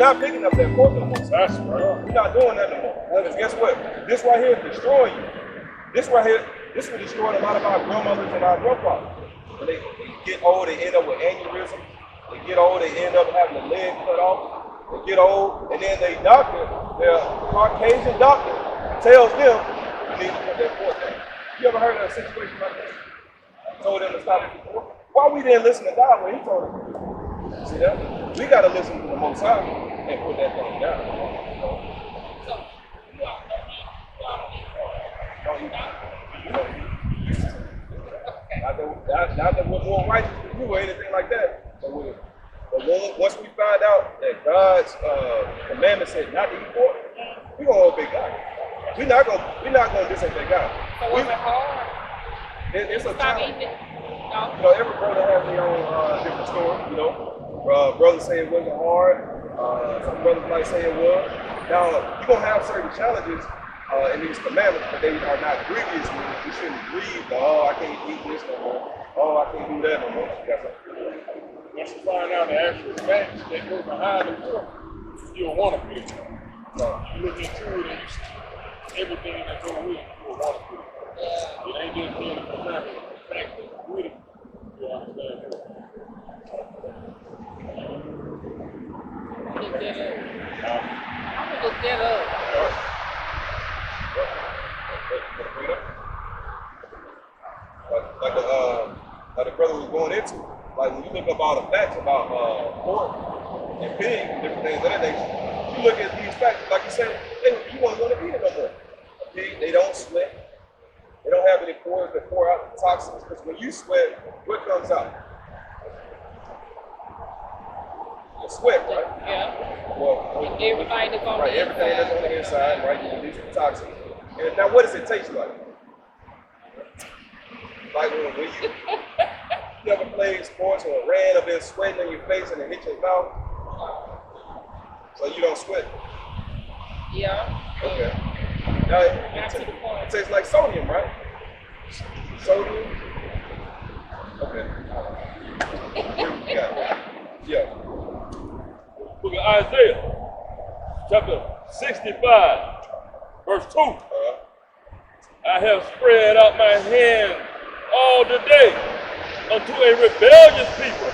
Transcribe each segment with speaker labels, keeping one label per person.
Speaker 1: not picking up that pork no more.
Speaker 2: That's right.
Speaker 1: We're not doing that no more. Because guess what? This right here is destroying you. This right here, this will destroy a lot of our grandmothers and our grandfathers. When they get old, they end up with aneurysm. They get old, they end up having a leg cut off. They get old, and then their doctor, their Caucasian doctor, tells them you need to put that pork down. You ever heard of a situation like that? Told them to stop eating pork. Why we didn't listen to God when He told us to do it? See that? We got to listen to the Most High and put that thing down. Not that we're more righteous than you or anything like that. But once we find out that God's commandment said not to eat pork, we're gonna obey God. We're not gonna disobey God.
Speaker 3: So was it hard?
Speaker 1: It's a
Speaker 3: Stop
Speaker 1: challenge.
Speaker 3: eating it? No.
Speaker 1: You know, every brother has their own different story. You know, brothers say it wasn't hard. Some brothers might say it was. Now you're gonna have certain challenges in these commandments, but they are not grievous. You shouldn't grieve. Oh, I can't eat this no more. Oh, I can't do that no more.
Speaker 2: Once you find out the actual facts that go behind the book, you don't want to put it.
Speaker 1: No.
Speaker 2: You look into it and you see everything that goes with it, you don't want to put it. It ain't just being a commandment. The fact that with it, you understand it.
Speaker 3: Look that up. I'm gonna look that up.
Speaker 1: Like the brother was going into, like when you look up all the facts about pork and pig and different things of that nature, you look at these facts, like you said, you won't want to eat it no more. A pig, they don't sweat. They don't have any pores that pour out the toxins, because when you sweat, what comes out? The sweat, right?
Speaker 3: Yeah.
Speaker 1: Well,
Speaker 3: everything that's on
Speaker 1: right,
Speaker 3: the
Speaker 1: everything that's on the inside, right? You release the toxins. And now, what does it taste like? Like when you ever played sports or ran or been sweating in your face and it hit your mouth, so you don't sweat.
Speaker 3: Yeah.
Speaker 1: Okay. Now it tastes like sodium, right? Sodium. Okay. Yeah.
Speaker 2: Book of Isaiah, chapter 65, verse 2. I have spread out my hand all the day unto a rebellious people.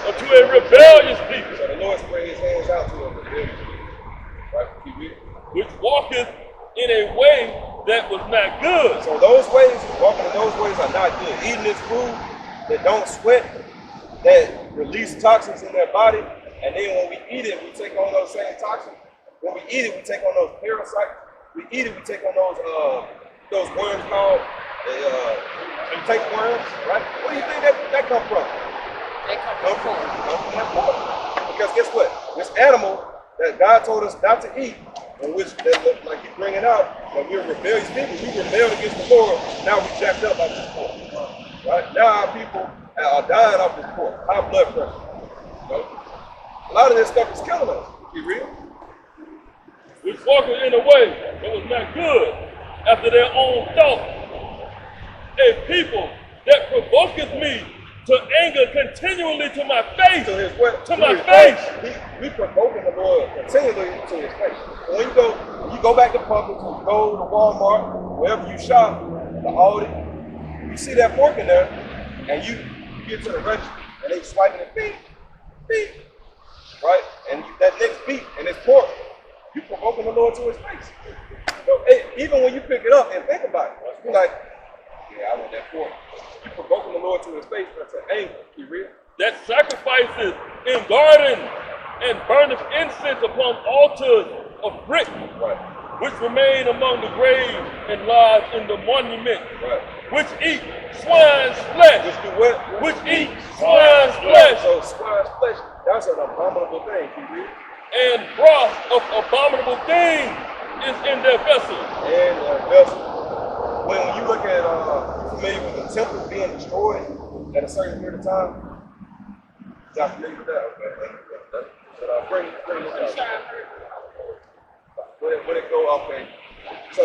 Speaker 2: Unto a rebellious people.
Speaker 1: So the Lord spread his hands out to a rebellious people. Right?
Speaker 2: Which walketh in a way that was not good.
Speaker 1: So those ways, walking in those ways are not good. Eating this food that don't sweat, that release toxins in their body, and then when we eat it, we take on those same toxins. When we eat it, we take on those parasites. We eat it, we take on those worms called tapeworms, right? Where do you think that come from?
Speaker 3: They come from
Speaker 1: that pork. Because guess what? This animal that God told us not to eat, in which, like you bring it out, when we're rebellious people, we rebelled against the Lord, now we jacked up by this pork. Right? Now our people are dying off this pork, high blood pressure. You know? A lot of this stuff is killing us. You real?
Speaker 2: Which walketh in a way that was not good after their own thought. A people that provoketh me to anger continually to my face. To my face.
Speaker 1: We provoking the Lord continually to his face. When you go back to Publix, when you go to Walmart, wherever you shop, the Aldi, you see that pork in there, and you get to the register, and they swiping it, beep, beep, right? And that next beat, and it's pork, you provoking the Lord to his face. So, even when you pick it up and think about it, you're like, yeah, I want that pork. You provoking the Lord to his face, that's an anger. You real?
Speaker 2: That sacrifices in garden and burneth incense upon altars of brick,
Speaker 1: right,
Speaker 2: which remain among the graves and lies in the monument,
Speaker 1: right,
Speaker 2: which eat swine's flesh.
Speaker 1: Which do what?
Speaker 2: Which eat swine's flesh.
Speaker 1: So swine's flesh, that's an abominable thing. You real?
Speaker 2: And broth of abominable things is in their vessel.
Speaker 1: And vessel. When you look at, familiar with the temple being destroyed at a certain period of time, y'all familiar with that? Okay. But bring this out. When it go up, okay. So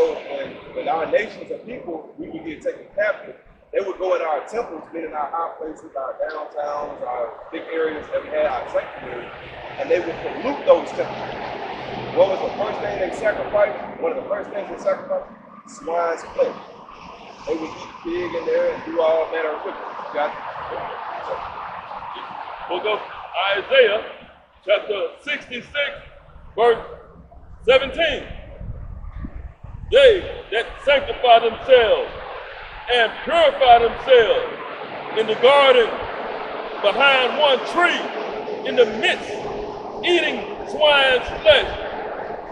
Speaker 1: when our nations of people, we would get taken captive, they would go in our temples, meaning our high places, our downtowns, our big areas that we had, our sanctuary, and they would pollute those temples. What was the first thing they sacrificed? One of the first things they sacrificed? Swine's flesh. They would eat pig in there and do all manner of rituals. Got it? So,
Speaker 2: Book of Isaiah, chapter 66, verse 17. They that sanctify themselves and purify themselves in the garden behind one tree, in the midst, eating swine's flesh.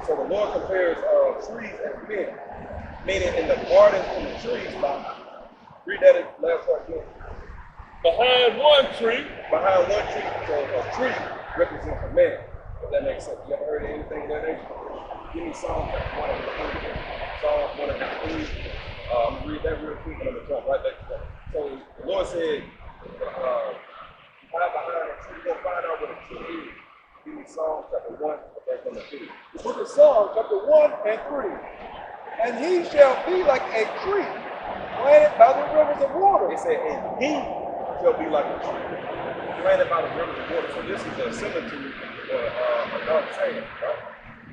Speaker 1: So the Lord compares trees and men, meaning in the gardens and the trees. Read that last part again.
Speaker 2: Behind one tree.
Speaker 1: Behind one tree, so a tree represents a man. If that makes sense. You ever heard of anything in that nature? Give me Psalm 1 and 3. Psalm 1 and 3. I'm going to read that real quick and I'm going to jump right back to that. So the Lord said, hide behind a tree, go find out what a tree is. Give me Psalm chapter 1, verse number 3.
Speaker 4: The book of Psalms, chapter 1 and 3. And he shall be like a tree planted by the rivers of water.
Speaker 1: It said, and he shall be like a tree planted by the rivers of water. So this is a similitude of God saying, right?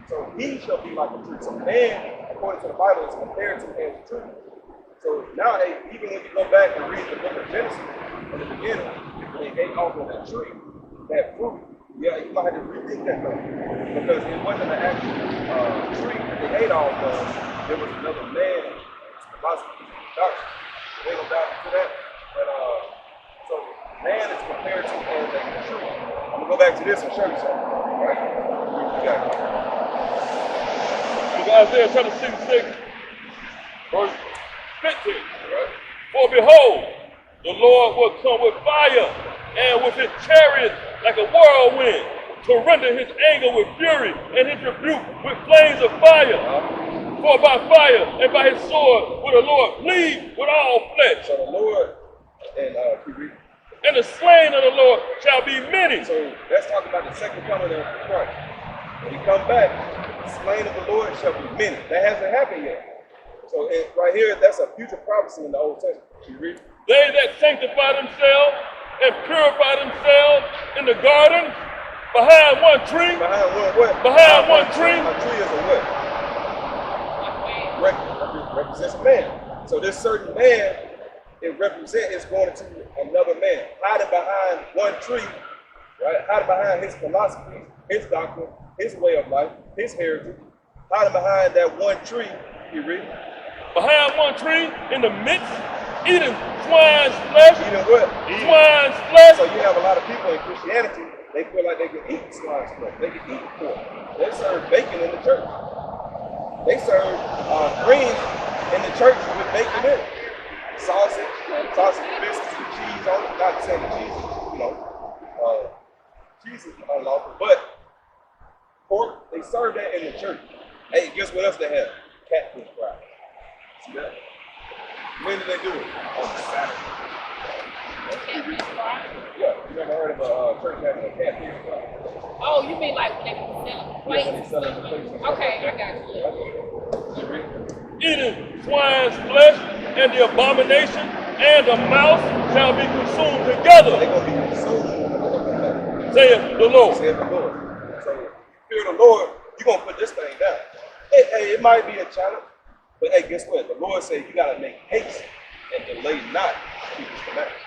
Speaker 1: So he shall be like a tree. So man, according to the Bible, is compared to as a tree. So now, even when you go back and read the book of Genesis, in the beginning, when they ate off of that tree, that fruit, yeah, you might have to rethink that though. Because it wasn't an actual tree that they ate off of. There was another man, philosophy, doctrine. They don't dive into that. But so man is compared to as a tree. I'm gonna go back to this and show you something. All right? You got it.
Speaker 2: Book of Isaiah chapter 66, verse 15. Right? For behold, the Lord will come with fire and with his chariot like a whirlwind, to render his anger with fury and his rebuke with flames of fire. For by fire and by his sword will the Lord plead with all flesh.
Speaker 1: So the Lord, and keep reading.
Speaker 2: And the slain of the Lord shall be many.
Speaker 1: So that's talking about the second coming of Christ. When he come back, the slain of the Lord shall be many. That hasn't happened yet. So right here, that's a future prophecy in the Old Testament. You read?
Speaker 2: They that sanctify themselves and purify themselves in the garden behind one tree.
Speaker 1: Behind one what?
Speaker 2: Behind one tree.
Speaker 1: A tree is a what? Represents a man. So this certain man, it represents is going to another man. Hiding behind one tree, right? Hiding behind his philosophies, his doctrine, his way of life, his heritage. Hiding behind that one tree, you read?
Speaker 2: Behind one tree in the midst, eating swine's flesh.
Speaker 1: Eating what?
Speaker 2: Swine's flesh.
Speaker 1: So you have a lot of people in Christianity, they feel like they can eat swine's flesh. They can eat pork. They serve bacon in the church. They serve greens in the church with bacon in it. Sausage biscuits with cheese on it. Not saying the cheese is, cheese is unlawful, but pork, they serve that in the church. Hey, guess what else they have? Catfish fries. See that? When do they do it? On Saturday. Yeah, you never heard of a church having a catfish fry?
Speaker 3: Oh, you mean like when they sell plates?
Speaker 1: Yeah, when they sell it in places.
Speaker 3: Okay, I got you.
Speaker 2: Eating swine's flesh and the abomination and the mouse shall be consumed together.
Speaker 1: They're going to be consumed.
Speaker 2: Saith the Lord.
Speaker 1: Saith the Lord. So, fear the Lord, you're going to put this thing down. Hey, it might be a challenge, but hey, guess what? The Lord said you got to make haste and delay not to keep his commandments.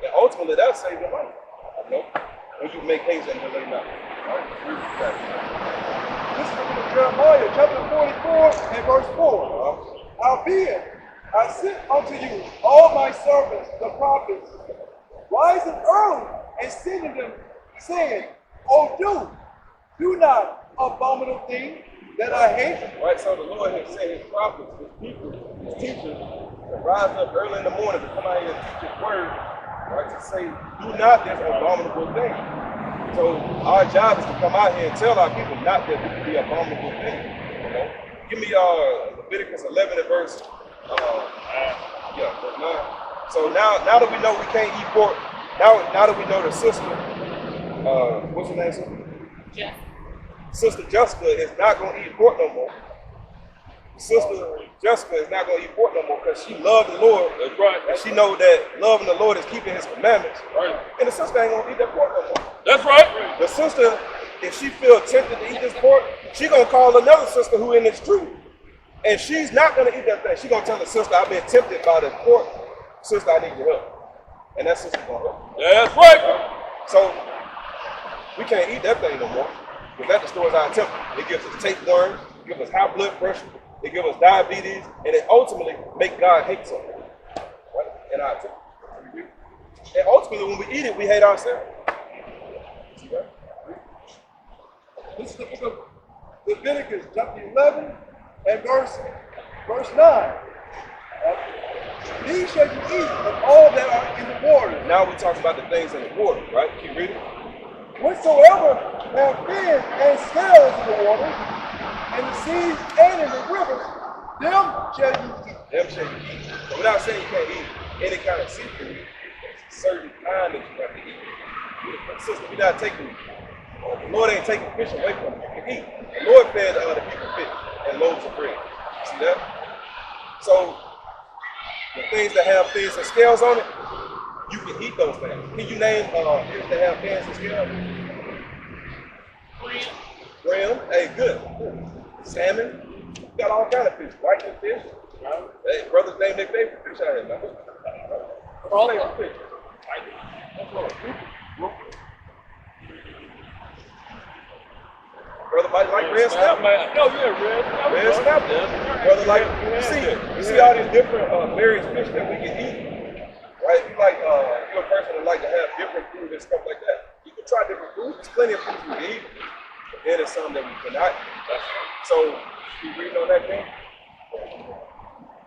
Speaker 1: And ultimately, that'll save your life. You know? When you make haste and delay not. All right?
Speaker 4: This is the book of Jeremiah, chapter 44 and verse 4. Howbeit, I sent unto you all my servants, the prophets, rising early and sending them, saying, O do not abominable thing that I hate.
Speaker 1: Right, so the Lord has sent his prophets, his people, his teachers, to rise up early in the morning to come out here and teach his word, right, to say, do not this abominable thing. So our job is to come out here and tell our people not that we can be abominable thing. You know? Give me Leviticus 11 and verse 9. So now that we know we can't eat pork, now that we know the sister, what's her name, sister?
Speaker 3: Jessica.
Speaker 1: Sister Jessica is not going to eat pork no more. Sister Jessica is not going to eat pork no more because she loved the Lord.
Speaker 2: That's right.
Speaker 1: And she know that loving the Lord is keeping his commandments.
Speaker 2: Right.
Speaker 1: And the sister ain't going to eat that pork no more.
Speaker 2: That's right.
Speaker 1: The sister, if she feel tempted to eat this pork, she going to call another sister who in this truth. And she's not going to eat that thing. She going to tell the sister, I've been tempted by this pork. Sister, I need your help. And that sister's going to help.
Speaker 2: That's right.
Speaker 1: So we can't eat that thing no more. Because that destroys our temple. It gives us tapeworms, it gives us high blood pressure, it gives us diabetes, and it ultimately makes God hate something. Right? In our temple. And ultimately, when we eat it, we hate ourselves. See that?
Speaker 4: This is the book of Leviticus, chapter 11, and verse 9. These shall you eat of all that are in the water.
Speaker 1: Now we talk about the things in the water, right? Keep reading.
Speaker 4: Whatsoever have fins and scales in the water, in the seas and in the rivers, them shall you eat.
Speaker 1: Them shall you eat. So we're not saying you can't eat any kind of seafood. There's a certain kind that you have to eat. Sister, we're not taking, the Lord ain't taking fish away from you. You can eat. The Lord fed the people fish and loaves of bread. See that? So the things that have fins and scales on it, you can eat those things. Can you name fish that have fins and scales? Brim. Hey, good. Salmon. You got all kind of fish. Whiting fish. Hey, brothers name their favorite fish out here, man. Favorite fish. Brother might like red snapper.
Speaker 2: No, yeah, red snapper.
Speaker 1: Red snapper. Brother like, you see all these different various fish that we can eat, right? If you like, you're a person that like to have different food and stuff like that. You can try different food. There's plenty of foods we can eat, but then there's some that we cannot eat. So, you reading on that thing?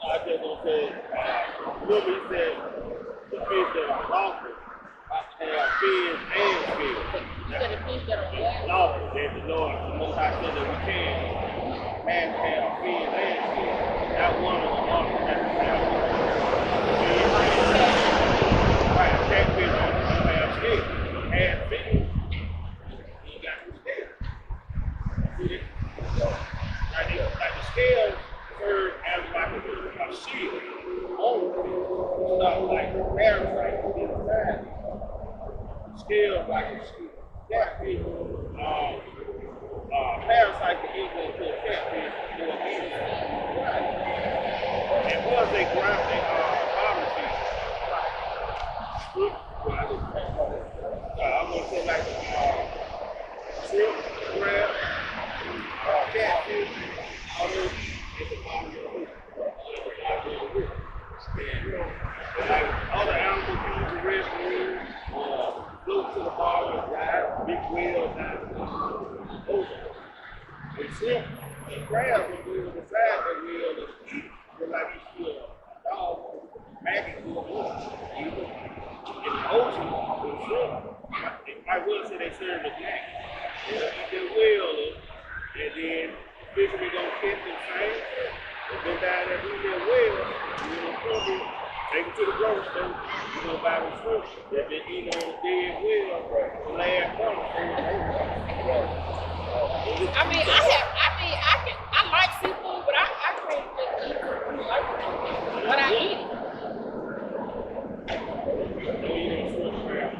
Speaker 3: I just gonna say, remember he said the fish that are lawful have fins and scales.
Speaker 5: You said the fish that are what?
Speaker 3: Lawful, that the Lord, the Most High said that we can have fins and scales. Not one of them lawful, that's the have right, catfish don't have scales. Have fins, you got the scales. See it? Like the scales serve as like a shield. Stuff like parasites inside. Scales like a shield. Catfish, parasites can eat into a catfish or a meat. And once they grind, they bottom feed. I'm gonna say like shrimp, crab, catfish, all those at the bottom of the hook. Like other animals use the restroom, go to the bar and ride, big whales, over. And shrimp and crabs will be on the side of the wheel and eat, just like you see a dog maggot do a wolf. In the ocean, the shrimp, I will say they serve the snack. They'll eat their whale and then fishermen gonna catch them same. If they down there eat their whale, you're gonna cook it, take it to the grocery store, you're gonna buy them shrimp. They've been eating on the dead whale the last summer.
Speaker 5: I like seafood, but I can't just eat it. But I eat it.
Speaker 3: Don't eat any shrimp crab.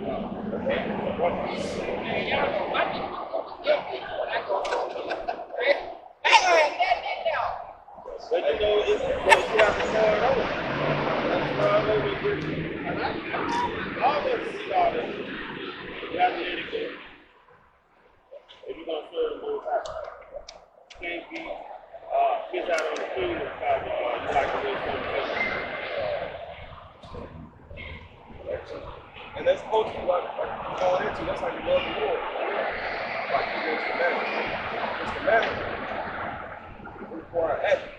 Speaker 5: Man, y'all know, I just get it when I go home.
Speaker 3: But you know, it's you have to start over. Start over with all this see all this. You have to let it go. If you're gonna serve the Most High, you can't be kiss out on the food because you like to live
Speaker 1: And that's ultimately what you're going into. That's how you love the Lord. Like you go to the commandment. It's the commandment. It requires action.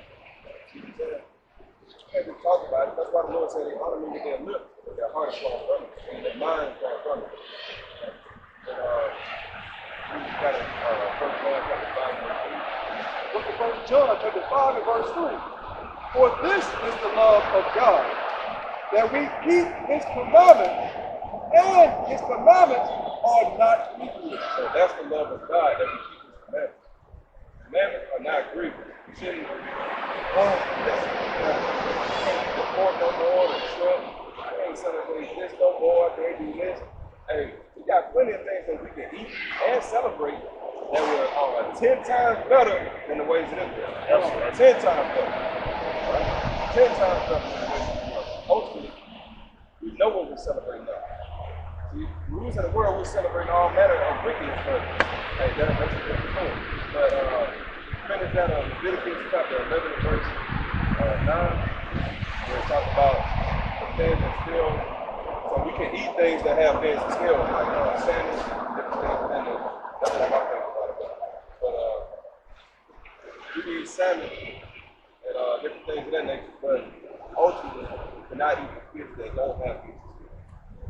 Speaker 1: And we talk about it. That's why the Lord said they honor me with their lips, but their heart is far from it, and their mind is far from it. And we got it, 1 John chapter 5, verse 3.
Speaker 4: Book of 1 John, chapter 5, and verse 3. For this is the love of God, that we keep his commandments, and his commandments are not grievous.
Speaker 1: So that's the love of God, that we keep his commandments. commandments are not grievous. You shouldn't, can't eat the pork no more, the shrimp. I can't celebrate this no more, I can't do this. Hey, we got plenty of things that we can eat and celebrate that were 10 times better than the ways it is. That's 10 times better. Right? 10 times better than the ways it is. Ultimately, we know what we're celebrating now. See, we was in the world, we're celebrating all manner of wickedness, but hey, that's a different story. But finish that on Leviticus chapter 11 and verse 9, where it talks about the things that still, so we can eat things that have things that still, like salmon, different things, and that's what I'm thinking about it. But we can eat salmon and different things of that nature, but ultimately, we cannot eat the fish that don't have things.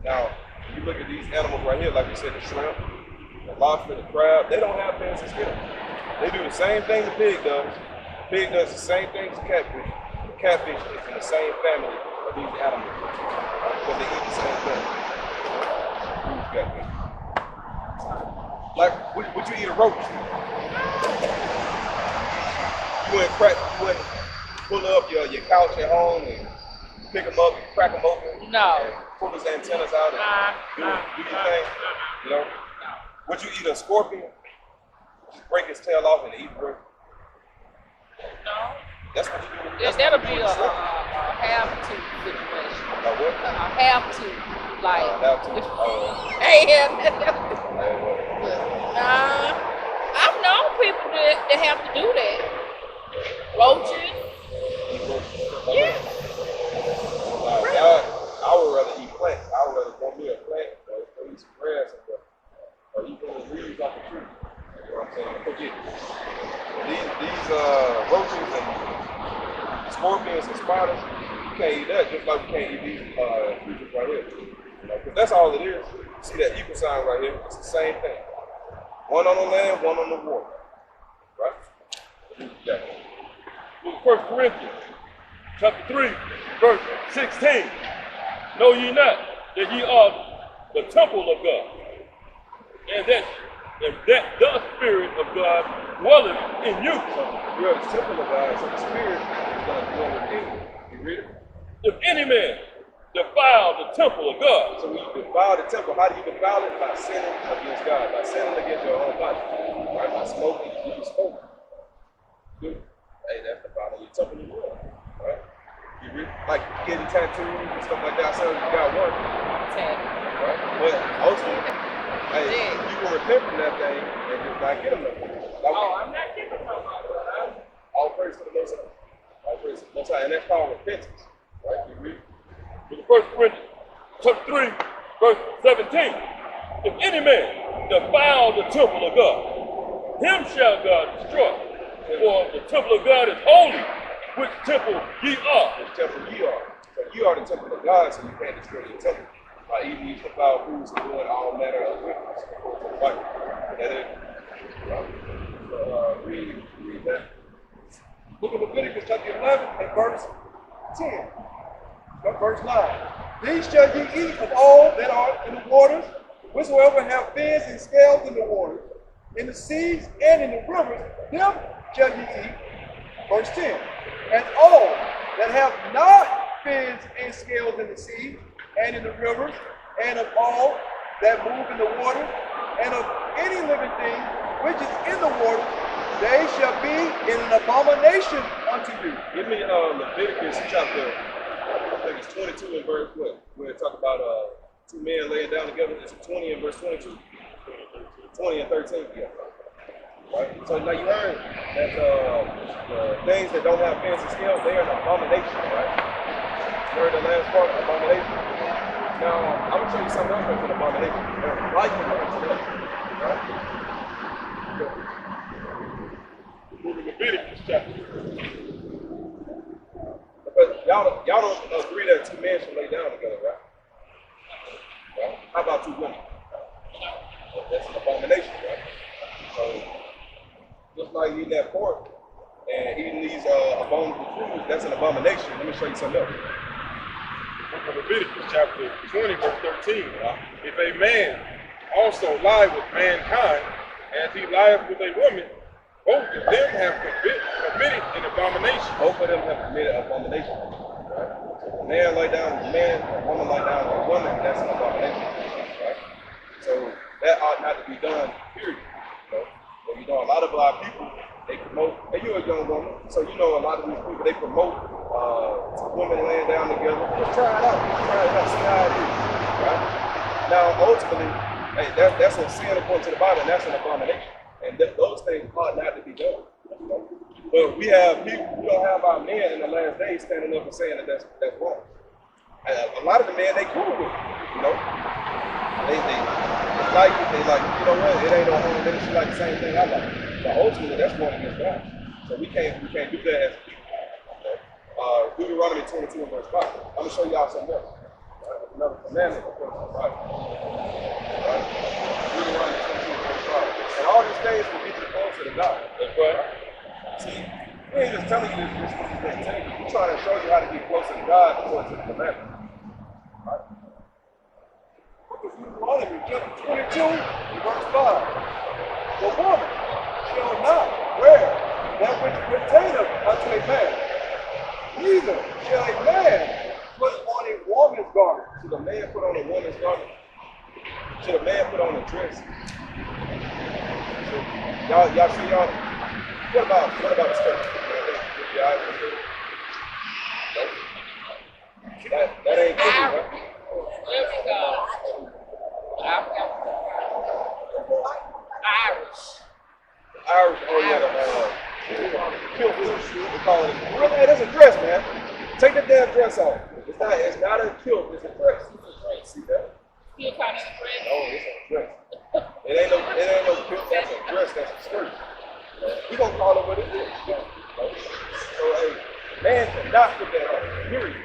Speaker 1: Now, you look at these animals right here, like you said, the shrimp, the lobster, the crab, they don't have fins and scales. They do the same thing the pig does. The pig does the same thing as the catfish. The catfish is in the same family of these animals. Because they eat the same thing. Like, would you eat a roach? You wouldn't pull up your couch at home and pick them up and crack them open?
Speaker 5: No.
Speaker 1: And pull his antennas out and do your thing? You know? Would you eat a scorpion? Just break his tail off and eat the root?
Speaker 5: No.
Speaker 1: That's what you do.
Speaker 5: That'll be a have-to situation.
Speaker 1: A what?
Speaker 5: A have-to, like.
Speaker 1: Have to.
Speaker 5: I've known people that have to do that. Roaches. Yeah.
Speaker 1: I would rather eat plants. I would rather go me a plant or eat some grass or eat one of the leaves off the tree. You know what I'm saying? Forget these roaches and scorpions and spiders, you can't eat that just like we can't eat these creatures right here. You know, because that's all it is. You see that equal sign right here? It's the same thing. One on the land, one on the water. Right? Yeah.
Speaker 2: 1 Corinthians chapter 3, verse 16. Know ye not that ye are the temple of God, and that the Spirit of God dwelleth in you.
Speaker 1: So you are the temple of God, so the Spirit is going to dwell within you. You read it?
Speaker 2: If any man defile the temple of God.
Speaker 1: So when you defile the temple, how do you defile it? By sinning against God, by sinning against your own body. Right? By smoking, you can smoke. Good. Hey, that's defiling your temple of God. Right? You read, like getting tattoos and stuff like that. So you got one. Right? But ultimately, hey, you can repent from that thing and just not get them no more.
Speaker 5: I'm not giving no more.
Speaker 1: All praise to the Most High. All praise to the Most High. And that's called repentance. Right? You read?
Speaker 2: In 1 Corinthians chapter 3, verse 17. If any man defile the temple of God, him shall God destroy. For the temple of God is holy, which temple ye are.
Speaker 1: Which temple ye are. So you are the temple of God, so you can't destroy your temple by eating these defiled foods and doing all manner of wickedness according to the Bible. That is. So, read that.
Speaker 4: Book of Leviticus chapter 11 and verse 10. Verse 9. These shall ye eat of all that are in the waters, whatsoever have fins and scales in the water, in the seas and in the rivers, them shall ye eat. Verse 10. And all that have not fins and scales in the sea and in the rivers, and of all that move in the water, and of any living thing which is in the water, they shall be an abomination unto you.
Speaker 1: Give me Leviticus chapter, I think it's 22 and verse what? Where it talk about two men laying down together. It's 20 and verse 22. 20 and 13, yeah. Right? So now you heard that the things that don't have fins and scales, they are an abomination, right? You heard the last part, abomination? Now, I'm going to show you something else that's an abomination. They're like an abomination, right?
Speaker 2: Moving Leviticus chapter.
Speaker 1: But y'all don't agree that two men should lay down together, right? Right? How about two women? That's an abomination, right? So, just like eating that pork and eating these abominable foods, that's an abomination. Let me show you something else.
Speaker 3: Leviticus chapter 20, verse 13. If a man also lie with mankind, as he lieth with a woman,
Speaker 2: Both of them have committed an abomination.
Speaker 1: Both of them have committed abomination. Right? A man lay down with a man, a woman lay down with a woman, that's an abomination. Right? So that ought not to be done, period. But you know, a lot of our people, they promote, and you're a young woman, so you know a lot of these people, they promote women laying down together. Just try it out, see how it is. Right? Now, ultimately, hey, that's a sin according to the Bible, and that's an abomination. And those things ought not to be done. But we don't have our men in the last days standing up and saying that that's wrong. A lot of the men, they cool with it, you know. They like it, they like, you know what, it ain't no harm, they just like the same thing I like. But ultimately, that's going against God. So we can't do that as people. Deuteronomy 22 verse 5. I'm going to show y'all something else. Right? Another commandment according to the Bible. Right? Deuteronomy 22 verse 5. And all these things will get you closer to God. That's right. See, we ain't just telling you this is going to take you. We're trying to show you how to get closer to God according to the commandment. Right?
Speaker 4: Deuteronomy chapter 22, verse 5. The woman shall not wear that which pertaineth unto a man, neither shall a man put on a woman's garment.
Speaker 1: Should a man put on a woman's garment? Should a man put on a dress? Y'all see y'all? What about the skirt? That ain't good, right?
Speaker 5: There we go. Irish.
Speaker 1: Oh yeah, kilt. We call it. Really, that's a dress, man. Take the damn dress off. It's not a kilt. It's a dress. See that?
Speaker 5: You call it a dress?
Speaker 1: Oh, it's a dress. It ain't no kilt. That's a dress. That's a skirt. We gonna call it what it is. So hey, man cannot put that on. Period.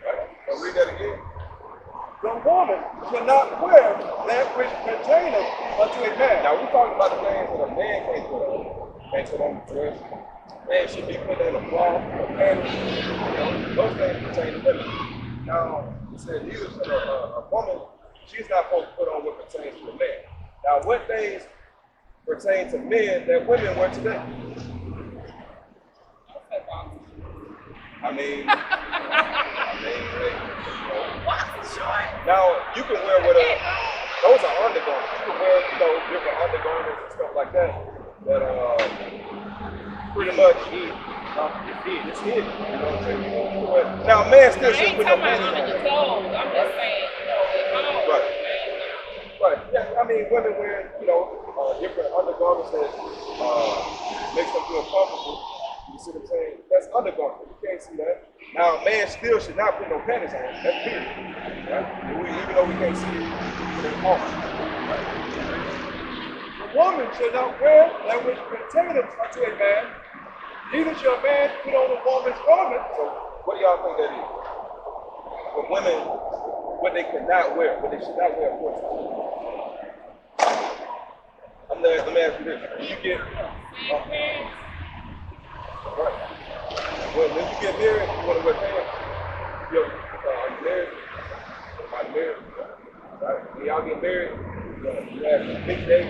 Speaker 1: Right? I'll read that again.
Speaker 4: The woman shall not wear that which pertaineth unto a man.
Speaker 1: Now we're talking about the things that a man can't put on. Can't put on the dress. Man should be put in a bra, a panty. You know, those things pertain to women. Now, it said neither should a woman, she's not supposed to put on what pertains to a man. Now, what things pertain to men that women wear today? I mean, now you can wear whatever. Those are undergarments. You can wear, you know, different undergarments and stuff like that. But pretty much, it's hidden. You know what I'm saying? Now, man still shouldn't put no panties on.
Speaker 5: I'm just saying,
Speaker 1: Right. Right. Yeah. I mean, women wear, you know, different undergarments that makes them feel comfortable. You see what I'm saying? That's undergarment. You can't see that. Now, a man still should not put no panties on. That's period. Right? Even though we can't see it, it's off. Right?
Speaker 4: The woman shall not wear that which pertaineth unto a man, neither shall a man put on a woman's garment.
Speaker 1: So, what do y'all think that is? For women, what they cannot wear, what they should not wear, of course. Let me ask you this. When you get right. Well, when you get married, you want to wear pants. Are you married? I'm married. Right? When y'all get married, you have a big day.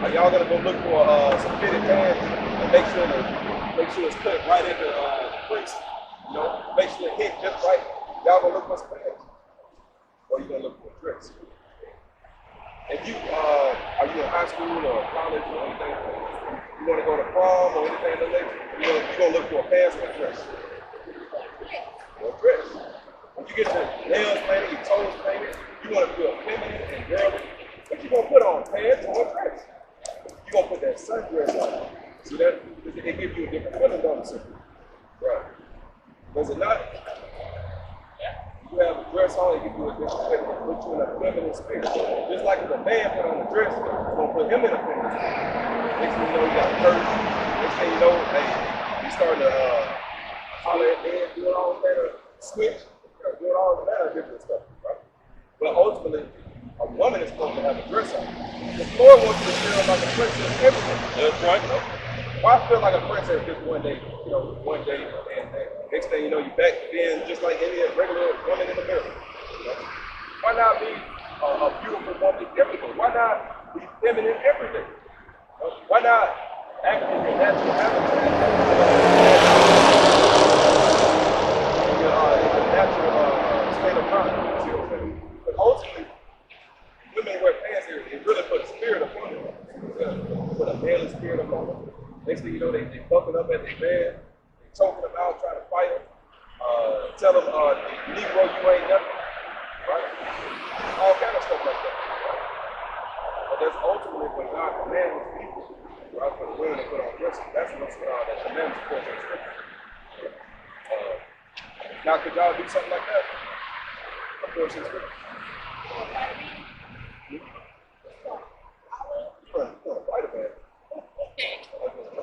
Speaker 1: Are y'all gonna go look for some fitted pants and make sure it's cut right into the crease? You know, make sure it hit just right. Y'all gonna look for some pants, or you gonna look for a dress? If you are you in high school or college or anything? You want to go to prom or anything like that? You're gonna look for a pants or a dress? Or a dress. When you get your nails painted, your toes painted, you want to feel feminine and girly. What you gonna put on? Pants or a dress? You gonna put that sundress on. See that? It gives you a different feeling, don't it? Right. Does it not? You have a dress on, it gives you a different feeling. It puts you in a feminine spirit. Just like if a man put on a dress, it's gonna put him in a feminine spirit. Next thing you know, you got a curse. Next thing you know, hey, you starting to holler at men, doing all that switch, doing all that different stuff, right? But ultimately, a woman is supposed to have a dress on. The Lord wants you to feel like a princess everything.
Speaker 2: That's right.
Speaker 1: You know? Why feel like a princess just one day, and next thing you know, you're back being just like any regular woman in the mirror. You know? Why not be a beautiful woman every day? Why not be feminine every day? Why not act in your natural habitat, in your natural state of mind. You see what I'm saying? But ultimately, women wear pants here, it really put a spirit upon them. Put a manly spirit upon them. Next thing you know, they bumping up at the bed, they choking them out, trying to fight them. Tell them, Negro, you ain't nothing. Right? All kind of stuff like that. Right? But that's ultimately what God commands people, right? For the women to put on dresses. That's what's that commandment according to the scripture. Now, could y'all do something like that? Of course, it's scripture. Fight a man.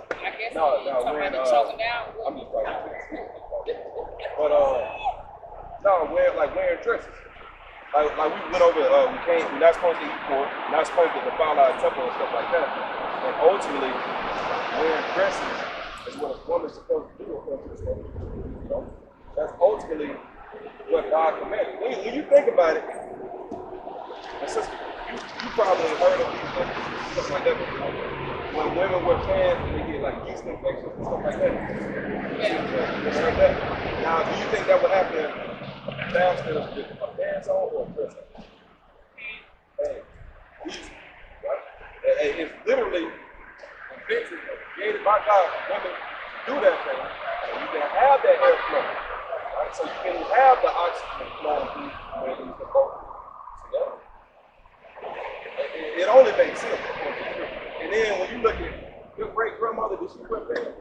Speaker 5: I guess
Speaker 1: No,
Speaker 5: when
Speaker 1: when
Speaker 5: choking out.
Speaker 1: I'm just fighting. But wearing dresses. Like we went over, we're not supposed to eat pork, we're not supposed to defile our temple and stuff like that. And ultimately, wearing dresses is what a woman's supposed to do according to the scripture. You know? That's ultimately what God commanded. When you think about it, and sister, you probably heard of these things, stuff like that before. When women wear pants and they get like yeast infections and stuff like that. Just like that. Now, do you think that would happen faster with a pants on or a dress on? Hey, easy, right? It's literally invented, created by God for women to do that thing. So you can have that airflow, right? So you can have the oxygen flowing through where it needs to go. Yeah. It only makes sense. And then when you look at your great grandmother, did she wear pants?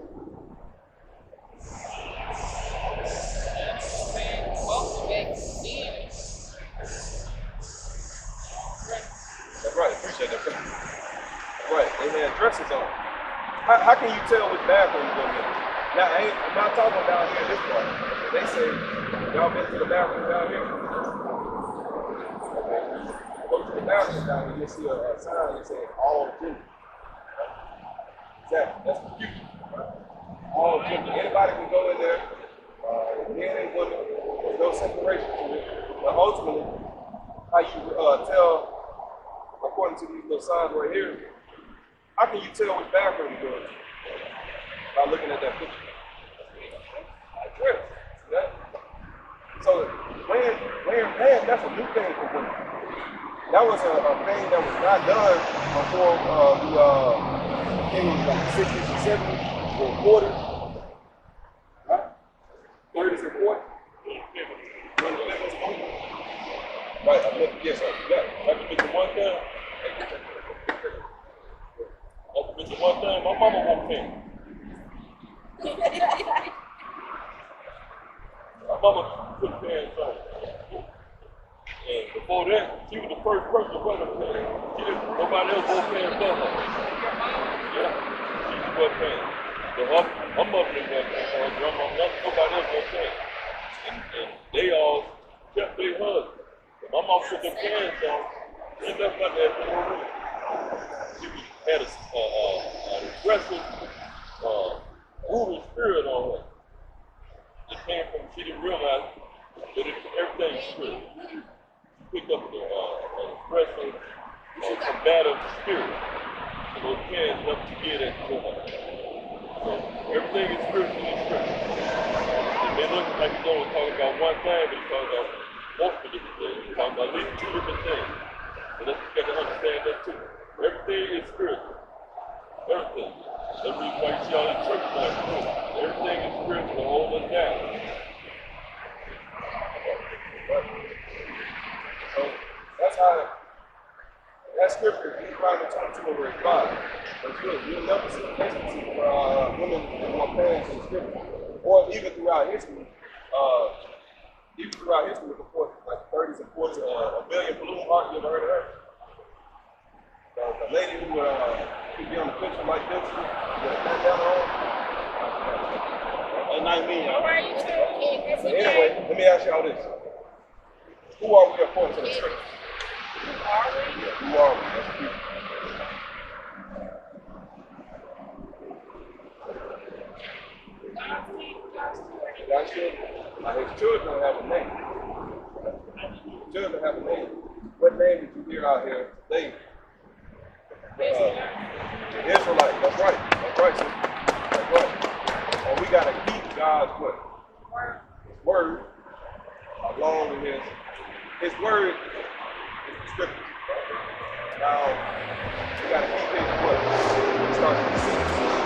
Speaker 1: That's right, appreciate that. That's right, they had dresses on. How can you tell which bathroom you go in? Now, I'm not talking down here in this part. They say, y'all been to the bathroom down here? Go to the bathroom down here, you'll see a sign that says all gender. Exactly, that's the future. Right? All gender. Anybody can go in there, men and women, there's no separation to it. But ultimately, how you tell, according to these little signs right here, how can you tell which bathroom you're going to? By looking at that picture. Like dress. See that? So wearing pants, that's a new thing for women. That was a thing that was not done before I think it was like the 60s and 70s or 40s. Right? 30s and 40s. Right, yes, sir. Yeah.
Speaker 2: I can mention one thing. My mama won't pay. My mama put pants on. And before that, she was the first person to wear the pants. Nobody else wore pants but her. Yeah, she used to wear pants. So her mother didn't wear pants. Her grandma, nobody else wore pants. And they all kept their husbands. My mom put the pants on. She left out there for a room. She had an aggressive, moving spirit on her. It came from, she didn't realize that everything is spirit. She picked up an aggressive, combative spirit. So those pants helped to get it to her. So everything is spiritual in scripture. It may look like he's only talking about one thing, but he's talking about multiple different things. He's talking about at least two different things. So let's get to understand that too. Everything is spiritual. Everything. That's the reason why you see all the church like this. Everything is spiritual to hold us down.
Speaker 1: So that's how that scripture, Deuteronomy 22 over 5. But you'll never see instances where women wore pants in scripture. Or even throughout history, before like 30s and 40s, Amelia Bloomhart, you ever heard of her? The lady who could be on the picture like this, with a bandana on. That night mean. So anyway, let me ask y'all this. Who are we according to the scripture? Who are we? That's the people. God's children. Now his children have a name. Children have a name. What name did you hear out here today? The Israelite. That's right. Now, we gotta keep it what? Start to see.